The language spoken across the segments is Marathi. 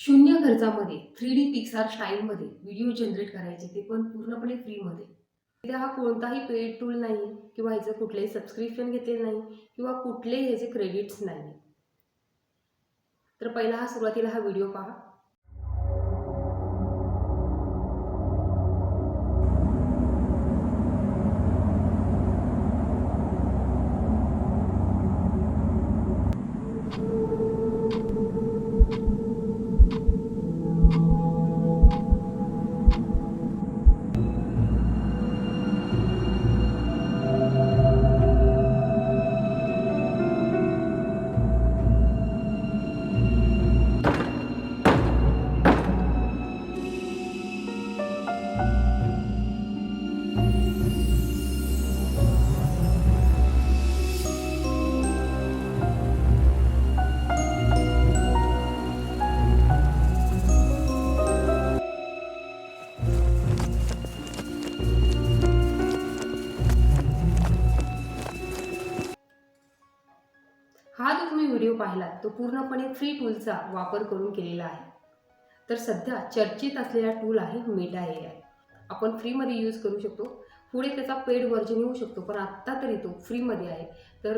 शून्य खर्चामध्ये 3D पिक्सार स्टाईलमध्ये व्हिडिओ जनरेट करायचे, ते पण पूर्णपणे फ्रीमध्ये. इथे हा कोणताही पेड टूल नाही किंवा ह्याचं कुठलेही सबस्क्रिप्शन घेतलेलं नाही किंवा कुठलेही ह्याचे क्रेडिट्स नाही. तर पहिला सुरुवातीला हा व्हिडिओ पहा. हा जो तुम्ही व्हिडिओ पाहिलात तो पूर्णपणे फ्री टूलचा वापर करून केलेला आहे. तर सध्या चर्चेत असलेला टूल आहे मेटा AI. आपण फ्रीमध्ये यूज करू शकतो. पुढे त्याचा पेड व्हर्जन येऊ शकतो, पण आत्ता तरी तो फ्रीमध्ये आहे. तर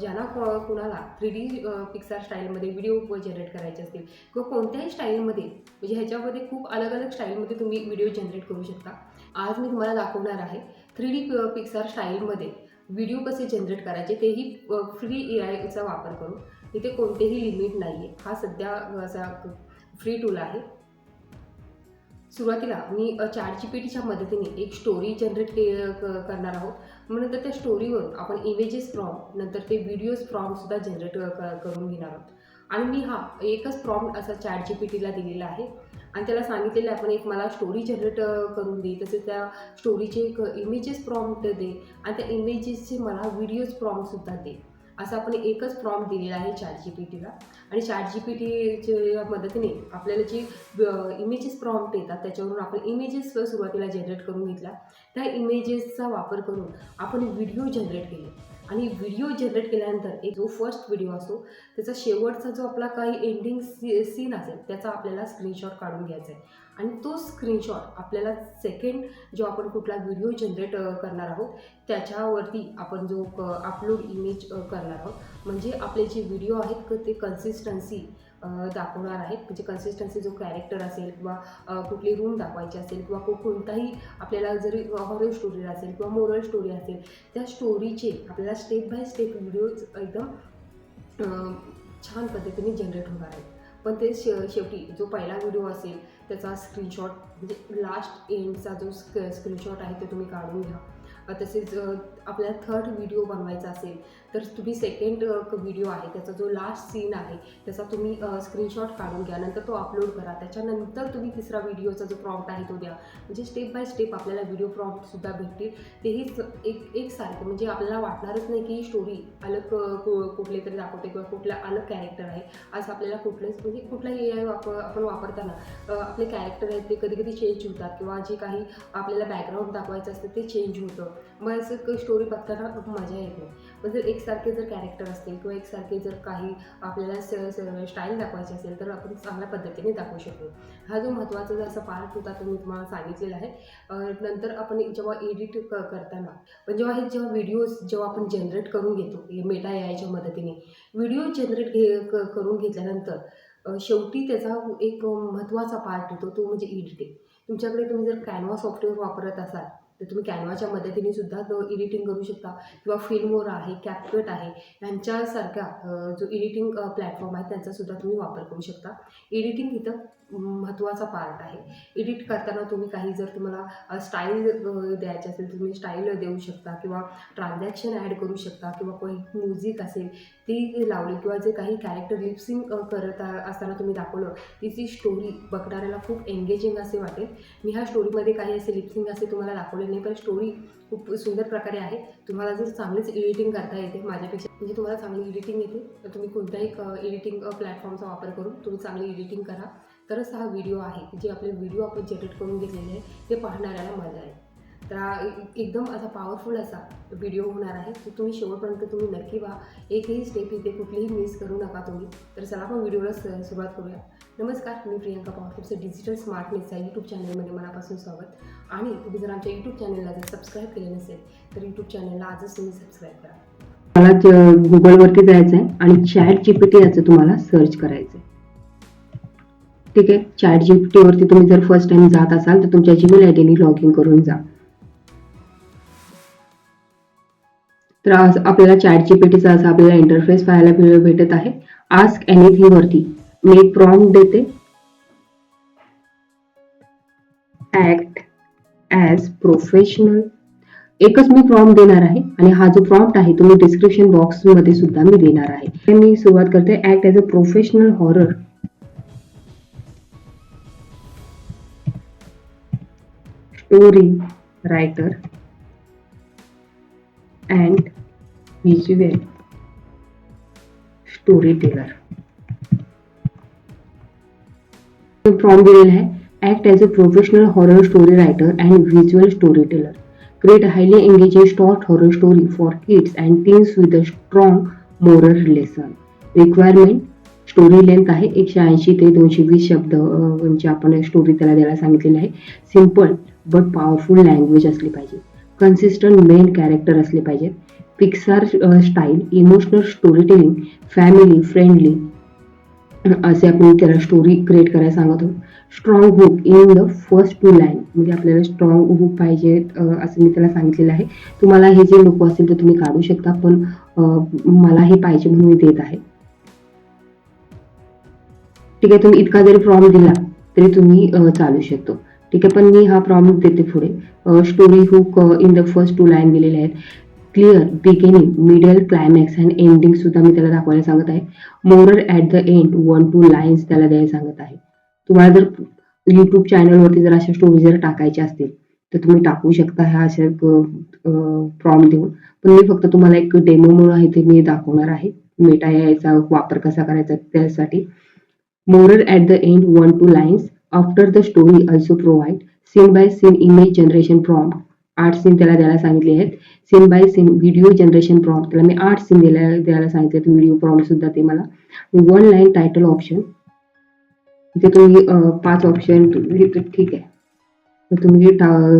ज्यांना कुणाला 3D पिक्सार स्टाईलमध्ये व्हिडिओ जनरेट करायचे असतील किंवा कोणत्याही स्टाईलमध्ये, म्हणजे ह्याच्यामध्ये खूप अलग अलग स्टाईलमध्ये तुम्ही व्हिडिओ जनरेट करू शकता. आज मी तुम्हाला दाखवणार आहे 3D पिक्सार स्टाईलमध्ये व्हिडिओ कसे जनरेट करायचे, तेही फ्री AIचा वापर करून. इथे कोणतेही लिमिट नाही आहे. हा सध्या असा फ्री टूल आहे. सुरुवातीला मी ChatGPTच्या मदतीने एक स्टोरी जनरेट करणार आहोत. मग नंतर त्या स्टोरीवर आपण इमेजेस प्रॉम्प्ट, नंतर ते व्हिडिओज प्रॉम्प्टसुद्धा जनरेट करून घेणार आहोत. आणि मी हा एकच प्रॉम्प्ट असा ChatGPTला दिलेला आहे आणि त्याला सांगितलेलं आहे, आपण एक मला स्टोरी जनरेट करून दे, तसेच त्या स्टोरीचे एक इमेजेस प्रॉम्प्ट दे आणि त्या इमेजेसचे मला व्हिडिओज प्रॉम्प्टसुद्धा दे. असं आपण एकच प्रॉम्प्ट दिलेला आहे ChatGPTला. आणि ChatGPTच्या मदतीने आपल्याला जी इमेजेस प्रॉम्प्ट येतात त्याच्यावरून आपण इमेजेस सुरुवातीला जनरेट करून घेतला. त्या इमेजेसचा वापर करून आपण व्हिडिओ जनरेट केले आणि व्हिडिओ जनरेट केल्यानंतर एक जो फर्स्ट व्हिडिओ असतो त्याचा शेवटचा जो आपला काही एंडिंग सीन असेल त्याचा आपल्याला स्क्रीनशॉट काढून घ्यायचा आहे. आणि तो स्क्रीनशॉट आपल्याला सेकंड जो आपण कुठला व्हिडिओ जनरेट करणार आहोत त्याच्यावरती आपण जो अपलोड इमेज करणार आहोत. म्हणजे आपले जे व्हिडिओ आहेत ते कन्सिस्टन्सी दाखवणार आहेत. म्हणजे कन्सिस्टन्सी जो कॅरेक्टर असेल किंवा कुठली रूम दाखवायची असेल किंवा कोणताही आपल्याला जरी हॉरर स्टोरी असेल किंवा मोरल स्टोरी असेल, त्या स्टोरीचे आपल्याला स्टेप बाय स्टेप व्हिडिओज एकदम छान पद्धतीने जनरेट होणार आहेत. पण ते शेवटी जो पहिला व्हिडिओ असेल त्याचा स्क्रीनशॉट, म्हणजे लास्ट एंडचा जो स्क्रीनशॉट आहे ते तुम्ही काढून घ्या. तसेच आपल्याला थर्ड व्हिडिओ बनवायचा असेल तर तुम्ही सेकंड व्हिडिओ आहे त्याचा जो लास्ट सीन आहे त्याचा तुम्ही स्क्रीनशॉट काढून घ्या. नंतर तो अपलोड करा. त्याच्यानंतर तुम्ही तिसरा व्हिडिओचा जो प्रॉम्प्ट आहे तो द्या. म्हणजे स्टेप बाय स्टेप आपल्याला व्हिडिओ प्रॉम्प्टसुद्धा भेटतील. तेही एकसारखे, म्हणजे आपल्याला वाटणारच नाही की स्टोरी अलग कुठले तरी दाखवते किंवा कुठला अलग कॅरेक्टर आहे. आज आपल्याला कुठलेच, म्हणजे कुठलाही AI आपण वापरताना आपले कॅरेक्टर आहेत ते कधी कधी चेंज होतात किंवा जे काही आपल्याला बॅकग्राऊंड दाखवायचं असतं ते चेंज होतं. मग असं स्टोरी बघताना खूप मजा येते. पण जर एकसारखे जर कॅरेक्टर असतील किंवा एकसारखे जर काही आपल्याला स्टाईल दाखवायची असेल तर आपण चांगल्या पद्धतीने दाखवू शकतो. हा जो महत्त्वाचा जसा पार्ट होता तो मी तुम्हाला सांगितलेला आहे. नंतर आपण जेव्हा एडिट करताना, पण जेव्हा व्हिडिओज जेव्हा आपण जनरेट करून घेतो मेटा AIच्या मदतीने, व्हिडिओ जनरेट करून घेतल्यानंतर शेवटी त्याचा एक महत्त्वाचा पार्ट येतो, तो म्हणजे एडिटिंग. तुमच्याकडे तुम्ही जर कॅनव्हा सॉफ्टवेअर वापरत असाल तर तुम्ही कॅनव्हाच्या मदतीने सुद्धा तो एडिटिंग करू शकता किंवा फिल्मोरा आहे, कॅपकट आहे, यांच्यासारख्या जो एडिटिंग प्लॅटफॉर्म आहे त्यांचासुद्धा तुम्ही वापर करू शकता. एडिटिंग इथं महत्त्वाचा पार्ट आहे. एडिट करताना तुम्ही काही जर तुम्हाला स्टाईल द्यायची असेल तुम्ही स्टाईल देऊ शकता किंवा ट्रान्झॅक्शन ॲड करू शकता किंवा काही म्युझिक असेल ती लावली किंवा जे काही कॅरेक्टर लिपसिंग करत असताना तुम्ही दाखवलं तिची स्टोरी बघणाऱ्याला खूप एंगेजिंग असे वाटेल. मी ह्या स्टोरीमध्ये काही असे लिपसिंग असे तुम्हाला दाखवले नाही, पण स्टोरी खूप सुंदर प्रकारे आहे. तुम्हाला जर चांगलीच एडिटिंग करता येते माझ्यापेक्षा, म्हणजे तुम्हाला चांगली एडिटिंग येते तर तुम्ही कोणत्याही एडिटिंग प्लॅटफॉर्मचा वापर करून तुम्ही चांगली एडिटिंग करा. तरच हा व्हिडिओ आहे जे आपले व्हिडिओ आपण जनरेट करून घेतलेले आहे ते पाहणाऱ्याला मजा आहे. तर एकदम असा पॉवरफुल असा व्हिडिओ होणार आहे. तर तुम्ही शेवटपर्यंत तुम्ही नक्की व्हा. एकही स्टेप इथे कुठलीही मिस करू नका तुम्ही. तर चला आपण व्हिडिओला सुरुवात करूया. नमस्कार, मी प्रियंका पवार. तुमचं डिजिटल स्मार्टनेस या यूट्यूब चॅनलमध्ये मनापासून स्वागत. आणि तुम्ही जर आमच्या यूट्यूब चॅनलला जर सबस्क्राईब केलं नसेल तर यूट्यूब चॅनलला आजच तुम्ही सबस्क्राईब करा. मला गुगलवरती जायचं आहे आणि ChatGPT याचं तुम्हाला सर्च करायचं आहे. ठीक आहे, ChatGPT वरती तुम्ही जर फर्स्ट टाइम जात असाल तर तुमच्या जीमेल आयडीने लॉग इन करून जा. तर आज आपल्याला ChatGPTचा असा आपल्याला इंटरफेस पाहायला भेटत आहे. आस्क एनिथिंग वरती मी एक प्रॉम्प्ट देते. Act as professional. एकच मी प्रॉम्प्ट देणार आहे आणि हा जो प्रॉम्प्ट आहे तो मी डिस्क्रिप्शन बॉक्स मध्ये सुद्धा मी देणार आहे. मी सुरुवात करते. Act as a professional horror story writer and visual story teller. Prompt दिलेला आहे. Act as a professional horror story writer and visual story teller. Create a highly engaging short horror story for kids and teens with a strong moral lesson. Requirement story length आहे 180 ते 220 शब्द म्हणजे आपण स्टोरी त्याला द्यायला सांगितलेलं आहे. सिम्पल बट पॉवरफुल लँग्वेज असली पाहिजे. कन्सिस्टंट मेन कॅरेक्टर असले पाहिजेत. Pixar style, emotional story telling, family friendly असे आपण त्याला स्टोरी क्रिएट करायला सांगत आहोत. Strong hook in the first 2 line, म्हणजे आपल्याला स्ट्रॉंग हुक पाहिजे असं मी त्याला सांगितलेलं आहे. तुम्हाला हे जे नको असेल तर तुम्ही काढू शकता, पण मला हे पाहिजे म्हणून मी देत आहे. ठीक आहे, तुम्ही इतका जरी प्रॉम्प्ट दिला तरी तुम्ही चालू शकतो. ठीक आहे, पण मी हा प्रॉम्प्ट देते पुढे. Story hook in the first 2 line दिलेले आहेत. Clear beginning, middle, climax and ending सुद्धा मी त्याला दाखवायला सांगत आहे. Moral at the end 1-2 lines त्याला द्यायला सांगत आहे. तुम्हाला जर युट्यूब चॅनलवरती जर अशा स्टोरी जर टाकायच्या असतील तर तुम्ही टाकू शकता ह्या अशा प्रॉम्प्ट देऊन. पण मी फक्त तुम्हाला एक डेमो म्हणून आहे ते मी दाखवणार आहे. मेटा याचा वापर कसा करायचा त्यासाठी. Moral at the end 1-2 lines. After the story also provide scene by scene image generation prompt. 8 scene त्याला द्यायला सांगितले आहेत. Scene by scene video generation prompt त्याला मी 8 सीन द्यायला सांगितले. व्हिडिओ प्रॉम्प्ट सुद्धा ते मला. 1 लाईन टायटल ऑप्शन, इथे तुम्ही 5 ऑप्शन ठीक आहे, तर तुम्ही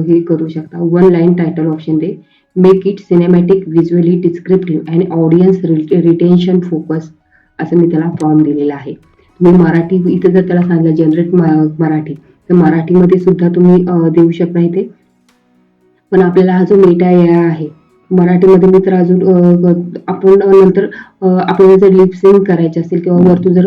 हे करू शकता. 1 line title option they. Make it cinematic, visually descriptive and audience retention focus असं मी त्याला प्रॉम्प्ट दिलेला आहे. तुम्ही मराठी इथे जर त्याला सांगितलं जनरेट मराठी तर मराठीमध्ये सुद्धा तुम्ही देऊ शकता इथे. पण आपल्याला हा जो मेटा एआय आहे मराठीमध्ये मी तर अजून आपण नंतर आपल्याला जर लिप सिंक करायचे असेल किंवा वरतून जर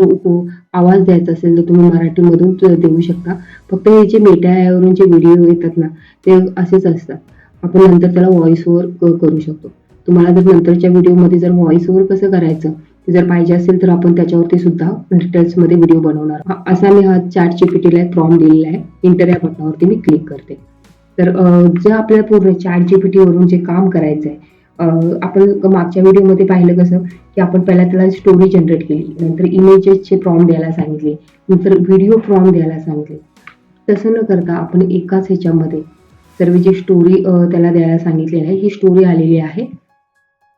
आवाज द्यायचा असेल तर तुम्ही मराठीमधून देऊ शकता. फक्त हे जे मेटा एआयवरून जे व्हिडिओ येतात ना ते असेच असतात. आपण नंतर त्याला व्हॉइस ओव्हर करू शकतो. तुम्हाला जर नंतरच्या व्हिडिओमध्ये जर व्हॉइस ओव्हर कसं करायचं ते जर पाहिजे असेल तर आपण त्याच्यावरती सुद्धा डिटेल्समध्ये व्हिडिओ बनवणार. असा मी हा ChatGPTला एक प्रॉम्प्ट दिलेला आहे. इंटर या बटनावरती मी क्लिक करते. तर जे आपल्याला पूर्ण ChatGPT वरून जे काम करायचं आहे, आपण मागच्या व्हिडिओमध्ये पाहिलं कसं की आपण पहिला त्याला स्टोरी जनरेट केली, नंतर इमेजेसचे प्रॉम्प्ट द्यायला सांगितले, नंतर व्हिडिओ प्रॉम्प्ट द्यायला सांगितले. तसं न करता आपण एकाच ह्याच्यामध्ये सर्व जी स्टोरी त्याला द्यायला सांगितलेली आहे ही स्टोरी आलेली आहे.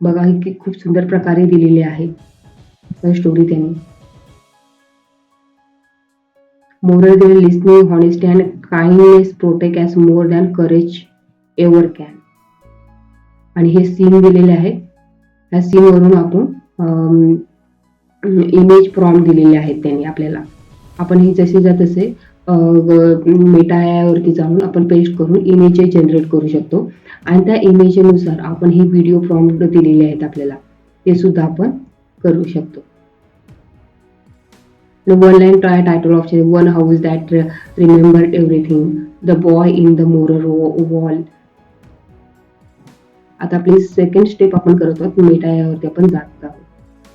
बघा ही खूप सुंदर प्रकारे दिलेली आहे स्टोरी त्यांनी. मोरल दिले listening, honesty and kindness protect as more than courage ever can. आणि हे सीन दिलेले आहे. ह्या सीनवरून आपण इमेज प्रॉम्प्ट दिलेले आहेत त्यांनी आपल्याला. आपण हे जसे तसे मेटा एआयवरती जाऊन आपण पेस्ट करून इमेज जनरेट करू शकतो आणि त्या इमेजनुसार आपण हे व्हिडिओ प्रॉम्प्ट दिलेले आहेत आपल्याला ते सुद्धा आपण करू शकतो. 1 line title option, one house that remembered everything, the boy in the moral wall. आता आपली सेकंड स्टेप आपण करत आहोत. मेटा एआयवरती आपण जात आहोत.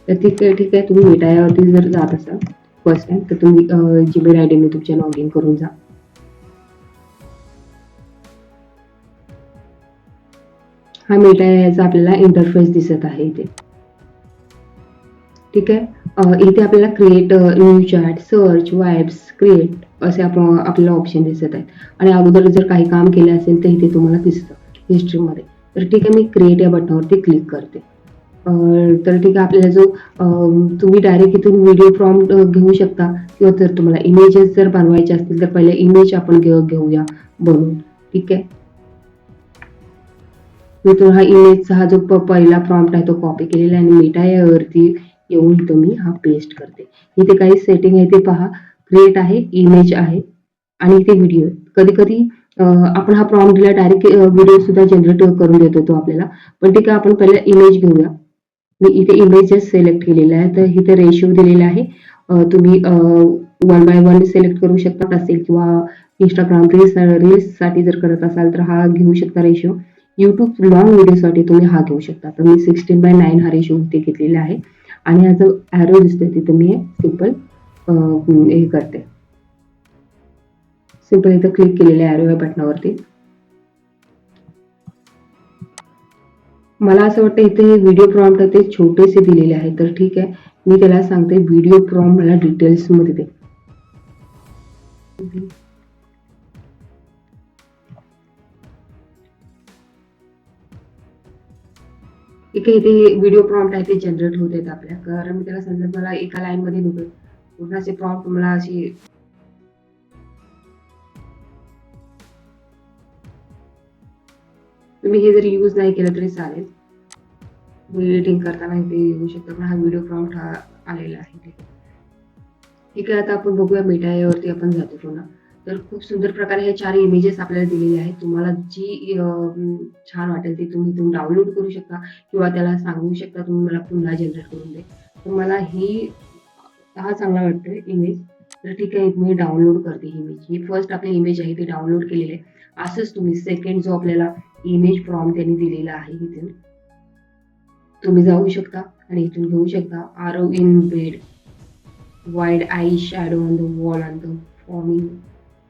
तर ठीक आहे, तुम्ही मेटा एआयवरती जर जात असाल फर्स्ट टाइम तर तुम्ही जीमेल आयडीने तुमच्या लॉग इन करून जा. हा मेटा एआयचा आपल्याला इंटरफेस दिसत आहे इथे. ठीक आहे, इथे आपल्याला create new chat, search, vibes, create असे आपल्याला ऑप्शन दिसत आहेत. आणि अगोदर जर काही काम केलं असेल तर इथे तुम्हाला दिसतं. हिस्ट्रीमध्ये. तर ठीक आहे, मी क्रिएट या बटनावरती क्लिक करते. तर ठीक आहे, आपल्याला जो तुम्ही डायरेक्ट इथून व्हिडिओ प्रॉम्प्ट घेऊ शकता, किंवा जर तुम्हाला इमेजेस जर बनवायचे असतील तर पहिले इमेज आपण घेऊया बनवून. ठीक आहे, मी तो हा इमेजचा हा जो पहिला प्रॉम्प्ट आहे तो कॉपी केलेला आहे आणि मेटा यावरती येऊन तुम्ही हा पेस्ट करते. इथे काही सेटिंग आहे ते पहा. क्रिएट आहे, इमेज आहे आणि इथे व्हिडिओ. कधी कधी आपण हा प्रॉम्प्ट दिला डायरेक्ट व्हिडिओ सुद्धा जनरेट करून देतो तो आपल्याला. पण ठीक आहे, आपण पहिले इमेज घेऊया. मी इथे इमेजेस सिलेक्ट केलेला आहे, तर इथे रेशो दिलेला आहे. तुम्ही 1:1 सिलेक्ट करू शकता असेल, किंवा इंस्टाग्राम रील्ससाठी जर करत असाल तर हा घेऊ शकता रेशो. यूट्यूब लॉंग व्हिडिओसाठी तुम्ही हा घेऊ शकता. तर मी 16:9 हा रेशो इथे घेतलेला आहे आणि हा जो ॲरो दिसतोय तिथे मी सिंपल हे करते. सिंपल इथं क्लिक केलेलं आहे ॲरो या बटनावरती. मला असं वाटतं इथे व्हिडिओ प्रॉम्प्ट ते छोटेसे दिलेले आहे, तर ठीक आहे, मी त्याला सांगते व्हिडिओ प्रॉम्प्ट मला डिटेल्समध्ये दे. ठीक आहे, इथे व्हिडिओ प्रॉम्प्ट आहे ते जनरेट होत आहेत आपल्या. कारण मी त्याला समजा मला एका लाईनमध्ये नको, पूर्ण असे प्रॉम्प्ट मला अशी. तुम्ही हे जरी यूज नाही केलं तरी चालेल, एडिटिंग करताना ते येऊ शकतं. पण हा व्हिडिओ प्रॉम्प्ट हा आलेला आहे. ठीक आहे, आता आपण बघूया मेटा यावरती आपण जातो पुन्हा. तर खूप सुंदर प्रकारे हे 4 इमेजेस आपल्याला दिलेले आहेत. तुम्हाला जी छान वाटेल ती तुम्ही इथून डाउनलोड करू शकता, किंवा त्याला सांगू शकता तुम्ही मला पुन्हा जनरेट करून दे. तर मला हा चांगला वाटतोय इमेज. तर ठीक आहे, मी डाउनलोड करते इमेज. ही फर्स्ट आपली इमेज आहे ती डाउनलोड केलेली आहे. असंच तुम्ही सेकंड जो आपल्याला इमेज प्रॉम्प्ट त्यांनी दिलेला आहे इथे तुम्ही जाऊ शकता आणि इथून घेऊ शकता. Arrow in bed, wide eye shadow on the wall on the forming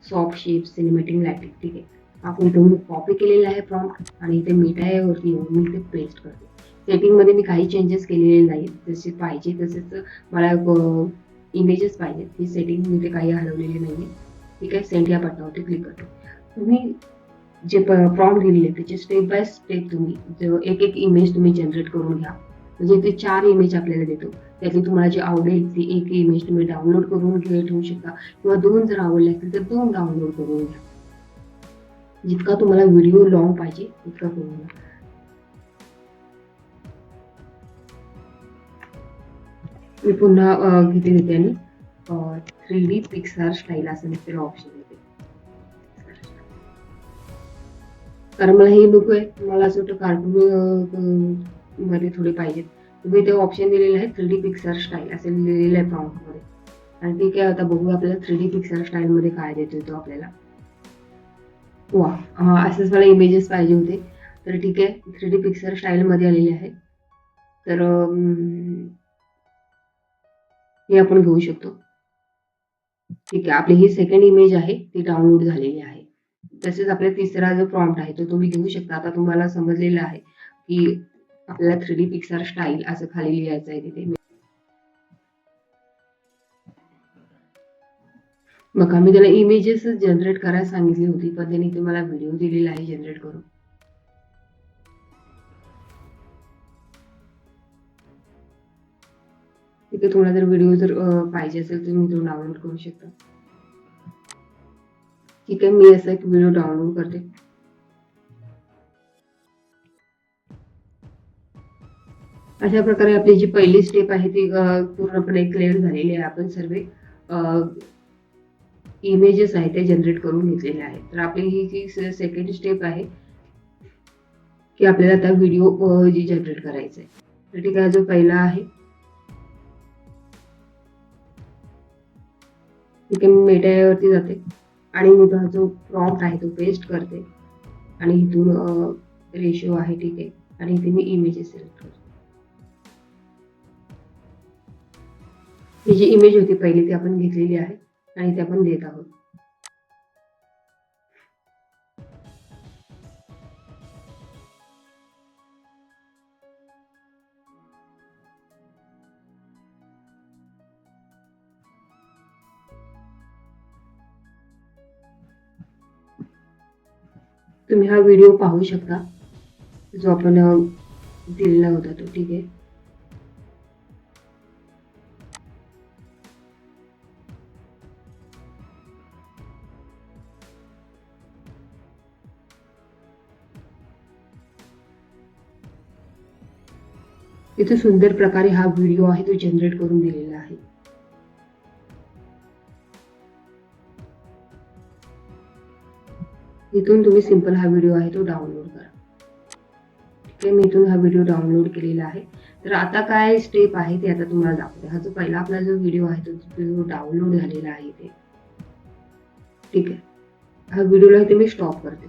soft shape cinematic lighting. ठीक आहे, आपण इथून कॉपी केलेला आहे प्रॉम्प्ट आणि इथे मेटायावरती येऊन मी ते पेस्ट करते. सेटिंगमध्ये मी काही चेंजेस केलेले नाहीत, जसे पाहिजे तसेच मला इमेजेस पाहिजेत. ही सेटिंग मी ते काही हलवलेली नाहीये. ठीक आहे, सेंड या बटनावरती क्लिक करतो. तुम्ही जे प्रॉम्प्ट दिलेले त्याचे स्टेप बाय स्टेप तुम्ही एक एक इमेज तुम्ही जनरेट करून घ्या. म्हणजे ते 4 इमेज आपल्याला देतो. त्यातली तुम्हाला जी आवडेल ती एक इमेज तुम्ही डाउनलोड करून ठेवू शकता, किंवा 2 जर आवडले असतील तर 2 डाउनलोड करून घ्या. जितका तुम्हाला व्हिडिओ लॉंग पाहिजे तितका करून घ्या. मी पुन्हा किती देते आणि 3D पिक्सार स्टाईल असं त्याला ऑप्शन देते. कारण मला हे नको आहे, मला असं वाटतं कार्टून मध्ये थोडे पाहिजेत. तुम्ही ते ऑप्शन दिलेले आहे 3D पिक्सार स्टाईल असं लिहिलेलं आहे प्रॉम्प्टमध्ये. आणि ठीक आहे, आता बघूया आपल्याला 3D पिक्सार स्टाईलमध्ये काय देतोय तो आपल्याला. वा, असेच मला इमेजेस पाहिजे होते. तर ठीक आहे, 3D पिक्सार स्टाईलमध्ये आलेले आहे. तर हे आपण घेऊ शकतो. ठीक आहे, आपली ही सेकंड इमेज आहे ती डाउनलोड झालेली आहे. तसेच आपला तिसरा जो प्रॉम्प्ट आहे तो तुम्ही घेऊ शकता. आता तुम्हाला समजलेलं आहे की आपल्याला 3D पिक्सार स्टाईल असं खाली लिहायचं आहे तिथे. मग आम्ही त्याला इमेजेस जनरेट करायला सांगितली होती, पण त्यांनी ते मला व्हिडिओ दिलेला आहे जनरेट करून. तिथे तुम्हाला जर व्हिडिओ जर पाहिजे असेल तर तुम्ही तो डाउनलोड करू शकता. ठीक आहे, मी असा एक व्हिडिओ डाउनलोड करते. अशा प्रकारे आपली जी पहिली स्टेप आहे ती पूर्णपणे क्लिअर झालेली आहे. आपण सर्व इमेजेस आहे ते जनरेट करून घेतलेले आहेत. तर आपली ही जी सेकंड स्टेप आहे की आपल्याला आता व्हिडिओ जी जनरेट करायचा आहे. तर ठीक आहे, जो पहिला आहे ठीक आहे, मी मेटावरती जाते आणि मी तो जो प्रॉम्प्ट आहे तो पेस्ट करते आणि इथून रेशो आहे ठीक आहे, आणि इथे मी इमेजेस सिलेक्ट करते. ही जी इमेज होती पहिली ती आपण घेतलेली आहे आणि ते आपण देत आहोत. तुम्ही हा व्हिडिओ पाहू शकता जो आपण दिलेला होता तो. ठीक आहे. इथे सुंदर प्रकारे हा व्हिडिओ आहे तो जनरेट करून दिलेला आहे. इथून तुम्ही सिंपल हा व्हिडिओ आहे तो डाउनलोड करा. ठीक आहे. मी इथून हा व्हिडिओ डाउनलोड केलेला आहे. तर आता काय स्टेप आहे ते आता तुम्हाला दाखवते. हा जो पहिला आपला जो व्हिडिओ आहे तो डाउनलोड झालेला आहे इथे. ठीक आहे. हा व्हिडिओला इथे मी स्टॉप करते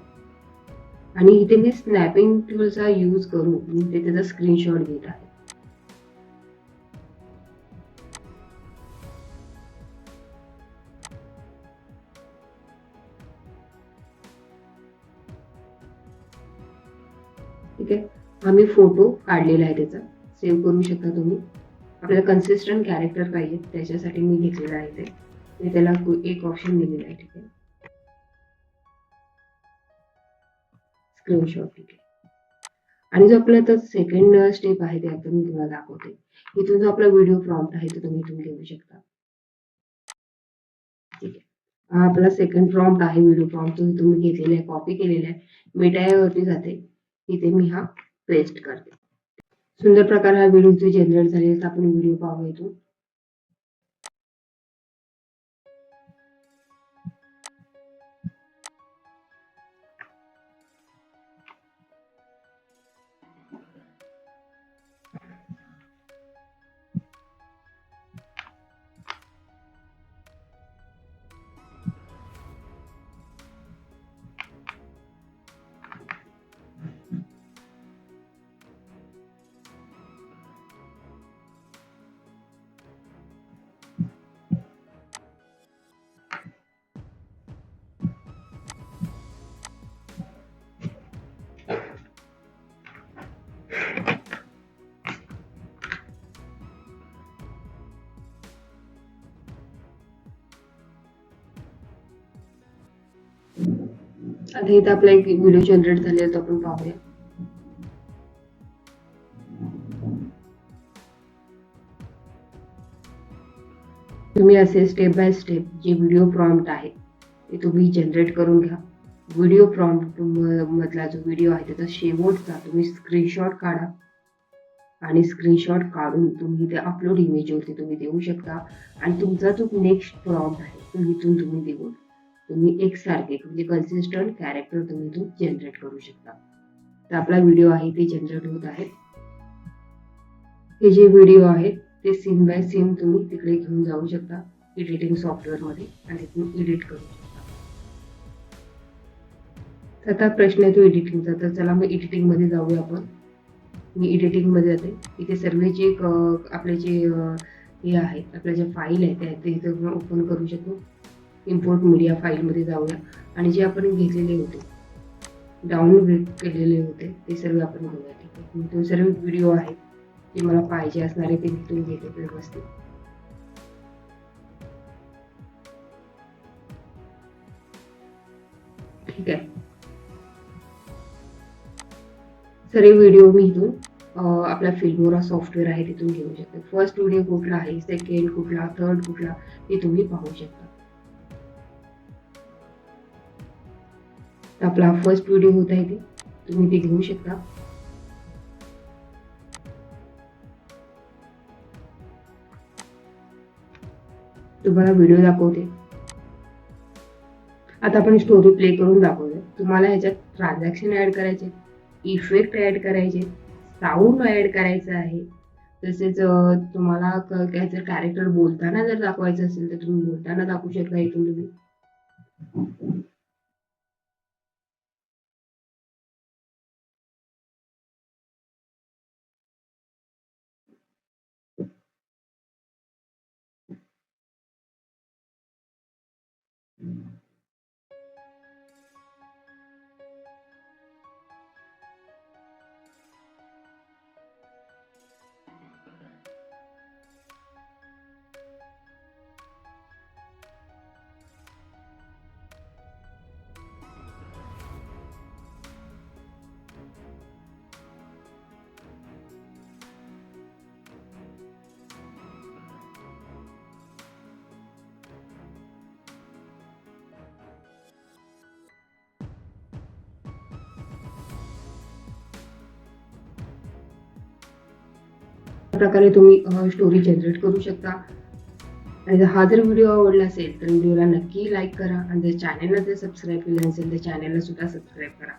आणि इथे मी स्नॅपिंग टूलचा यूज करून मी इथे त्याचा स्क्रीनशॉट घेत आहे. ठीक आहे. हा मी फोटो काढलेला आहे त्याचा. सेव्ह करू शकता तुम्ही. आपल्याला कन्सिस्टंट कॅरेक्टर पाहिजे त्याच्यासाठी मी घेतलेला आहे ते. मी त्याला एक ऑप्शन दिलेला आहे. ठीक आहे. स्क्रीनशॉट. ठीक आहे. आणि जो आपला आता सेकंड स्टेप आहे ते आता मी तुम्हाला दाखवते. इथून जो आपला व्हिडिओ प्रॉम्प्ट आहे तो तुम्ही इथून घेऊ शकता. ठीक आहे. हा आपला सेकंड प्रॉम्प्ट आहे. व्हिडिओ प्रॉम्प्ट तो इथून मी घेतलेला आहे, कॉपी केलेला आहे. मेटावरती जाते. इथे मी हा पेस्ट करते. सुंदर प्रकारे हा व्हिडिओ जो जनरेट झालेला आपण व्हिडिओ पाहू इथून. आता इथे आपला एक व्हिडिओ जनरेट झालेला तो आपण पाहूया. तुम्ही असे स्टेप बाय स्टेप जे व्हिडिओ प्रॉम्प्ट आहे ते तुम्ही जनरेट करून घ्या. व्हिडिओ प्रॉम्प्ट मधला जो व्हिडिओ आहे त्याचा शेवटचा तुम्ही स्क्रीनशॉट काढा आणि स्क्रीनशॉट काढून तुम्ही ते अपलोड इमेजवरती तुम्ही देऊ शकता. आणि तुमचा जो नेक्स्ट प्रॉम्प्ट आहे तो इथून तुम्ही देऊन तुम्ही एकसारखे म्हणजे कन्सिस्टंट कॅरेक्टर तुम्ही इथून जनरेट करू शकता. तर आपला व्हिडिओ आहे ते जनरेट होत आहे. हे जे व्हिडिओ आहे ते सीन बाय सीन तुम्ही तिकडे घेऊन जाऊ शकता एडिटिंग सॉफ्टवेअरमध्ये आणि तिथून एडिट करू शकता. तर आता प्रश्न येतो एडिटिंगचा. तर चला मग एडिटिंगमध्ये जाऊया आपण. मी एडिटिंगमध्ये जाते. इथे सर्व जे आपले जे हे आहेत आपल्या ज्या फाईल आहेत ते इथे ओपन करू शकतो. इम्पोर्ट मीडिया फाईलमध्ये जाऊया आणि जे आपण घेतलेले होते डाउनलोड केलेले होते ते सर्व आपण घेऊया. ठीक आहे. तो सर्व व्हिडिओ आहेत जे मला पाहिजे असणारे ते इथून घेते व्यवस्थित. ठीक आहे. सर्व व्हिडिओ मी इथून आपला फिल्मोरा सॉफ्टवेअर आहे तिथून घेऊ शकते. फर्स्ट व्हिडिओ कुठला आहे, सेकंड कुठला, थर्ड कुठला ते तुम्ही पाहू शकता. आपला फर्स्ट व्हिडिओ होता आहे ते तुम्ही ते घेऊ शकता. तुम्हाला व्हिडिओ दाखवते. आता आपण स्टोरी प्ले करून दाखवूया. तुम्हाला ह्याच्यात ट्रान्झॅक्शन ऍड करायचे, इफेक्ट ऍड करायचे, साऊंड ऍड करायचं आहे. तसेच तुम्हाला त्याचं कॅरेक्टर बोलताना जर दाखवायचं असेल तर तुम्ही बोलताना दाखवू शकता इथून तुम्ही. प्रकारे तुम्ही स्टोरी जनरेट करू शकता. आणि हा जर व्हिडिओ आवडला असेल तर व्हिडिओला नक्की लाईक करा आणि जर चॅनलला जर सबस्क्राईब केलं नसेल तर चॅनलला सुद्धा सबस्क्राईब करा.